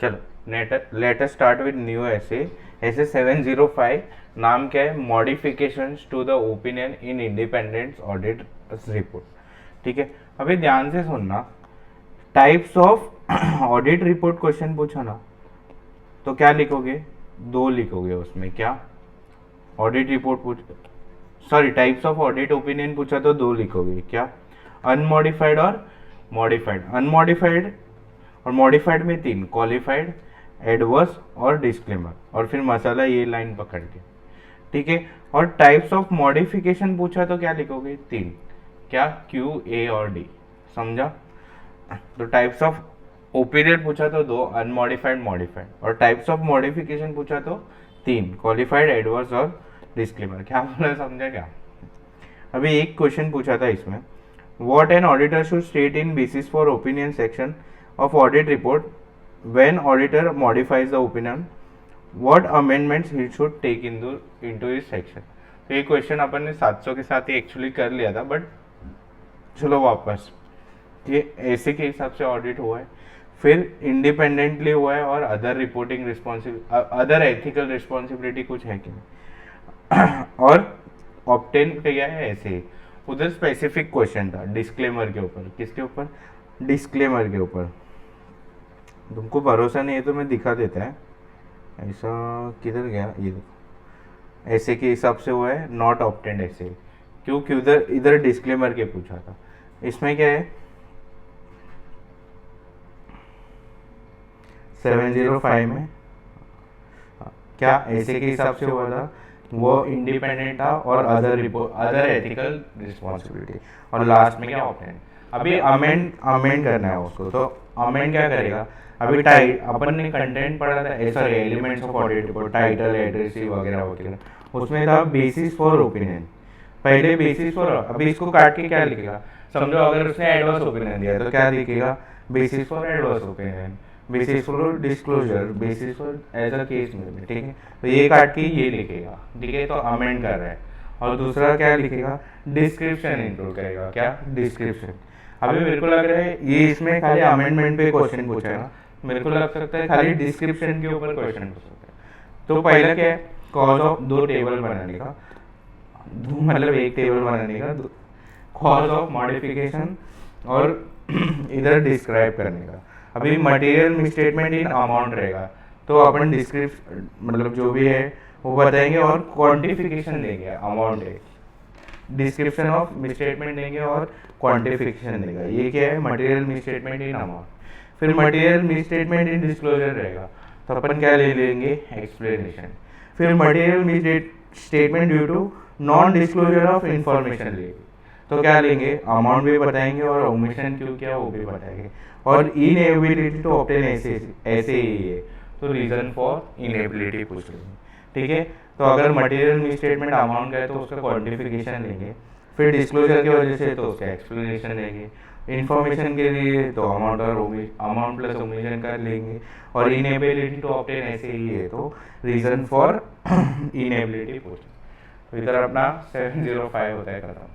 चलो let us start with new ऐसे 705। नाम क्या है? Modifications to the opinion in independent audit report. ठीक है, अभी ध्यान से सुनना। Types of audit report question पूछा ना, तो क्या लिखोगे? दो लिखोगे उसमें। क्या? ऑडिट रिपोर्ट पूछ, sorry, types of audit opinion पूछा तो दो लिखोगे। क्या? अनमॉडिफाइड और मॉडिफाइड। अनमॉडिफाइड और मॉडिफाइड में तीन, क्वालिफाइड, एडवर्स और डिस्क्लेमर, और फिर मसाला ये लाइन पकड़ के। ठीक है, और टाइप्स ऑफ मॉडिफिकेशन पूछा तो क्या लिखोगे? तीन। क्या? क्यू, ए और डी। समझा? तो टाइप्स ऑफ ओपिनियन पूछा तो दो, अनमॉडिफाइड, मॉडिफाइड, और टाइप्स ऑफ मॉडिफिकेशन पूछा तो तीन, क्वालिफाइड, एडवर्स और डिस्क्लेमर। क्या बोला? समझा क्या? अभी एक क्वेश्चन पूछा था इसमें, what an auditor should state in basis for opinion section of audit report when auditor modifies the opinion, what amendments he should take into his section। तो ये क्वेश्चन अपन ने 700 के साथ ही एक्चुअली कर लिया था, बट चलो वापस। ये ऐसे के हिसाब से ऑडिट हुआ है, फिर इंडिपेंडेंटली हुआ है, और other reporting other ethical responsibility कुछ है कि नहीं, और ऑब्टेन किया है ऐसे ही। उधर स्पेसिफिक क्वेश्चन था डिस्क्लेमर के ऊपर। किसके ऊपर? डिस्क्लेमर के ऊपर। तुमको भरोसा नहीं है तो मैं दिखा देता है। ऐसा किधर गया? ये देखो, ऐसे के हिसाब से हुआ है, नॉट ऑब्टेंड ऐसे। क्योंकि उधर इधर डिस्क्लेमर के पूछा था। इसमें क्या है? 705 में क्या ऐसे के हिसाब से हुआ था? वो इंडिपेंडेंट था, और अदर एथिकल रिस्पॉन्सिबिलिटी, और लास्ट में क्या? ऑब्टेंड। अभी अमेंड करना है उसको, तो अमेंड क्या करेगा? अभी अपन ने कंटेंट पढ़ा था, sorry, elements of audit report, title, address वगैरह वगैरह, उसमें था बेसिस फॉर ओपिनियन। पहले बेसिस फॉर, अभी इसको काट के क्या लिखेगा? समझो अगर उसने एडवर्स ओपिनियन दिया तो क्या लिखेगा? Basis for adverse opinion, basis for disclosure, basis for as a case में। ठीक है, तो ये काट के ये लिखेगा। ठीक है, तो अमेंड कर रहा है। और दूसरा क्या लिखेगा? डिस्क्रिप्शन इंक्लूड करेगा। क्या? डिस्क्रिप्शन। अभी मेरे को लग रहा है ये इसमें खाली अमेंडमेंट पे क्वेश्चन पूछेगा, मेरे को लग सकता है खाली डिस्क्रिप्शन के ऊपर क्वेश्चन पूछ सकता है। तो पहला क्या है? कॉज ऑफ दो टेबल बनाने का, मतलब एक टेबल बनाने का, कॉज ऑफ मॉडिफिकेशन, और इधर डिस्क्राइब करने का। अभी मटेरियल मिसस्टेटमेंट इन अमाउंट रहेगा, तो अपन डिस्क्रिप्शन मतलब जो भी है वो बताएंगे, और क्वांटिफिकेशन देंगे। अमाउंट है, डिस्क्रिप्शन ऑफ मिसस्टेटमेंट देंगे, और क्वांटिफिकेशन देगा। ये क्या है? Material misstatement in amount. फिर मटेरियल मिसस्टेटमेंट इन डिस्क्लोजर रहेगा, तो अपन क्या ले लेंगे? एक्सप्लेनेशन। फिर material misstatement due to non disclosure of information लेंगे, तो क्या लेंगे? अमाउंट भी बताएंगे, और ओमिशन क्यों किया वो भी बताएंगे, और इनएबिलिटी टू ऑब्टेन ऐसे ही है, तो रीजन फॉर इनएबिलिटी पूछ लेंगे। ठीक है, तो अगर मटेरियल मिसस्टेटमेंट अमाउंट का है तो उसका क्वांटिफिकेशन लेंगे, फिर डिस्क्लोजर की वजह से तो उसका एक्सप्लेनेशन लेंगे, इन्फॉर्मेशन के लिए तो अमाउंट प्लस ओमिशन कर लेंगे, और इनएबिलिटी टू ऑब्टेन ऐसे ही है तो रीजन फॉर इनएबिलिटी पूछ। तो इधर अपना 705 होता है खत्म।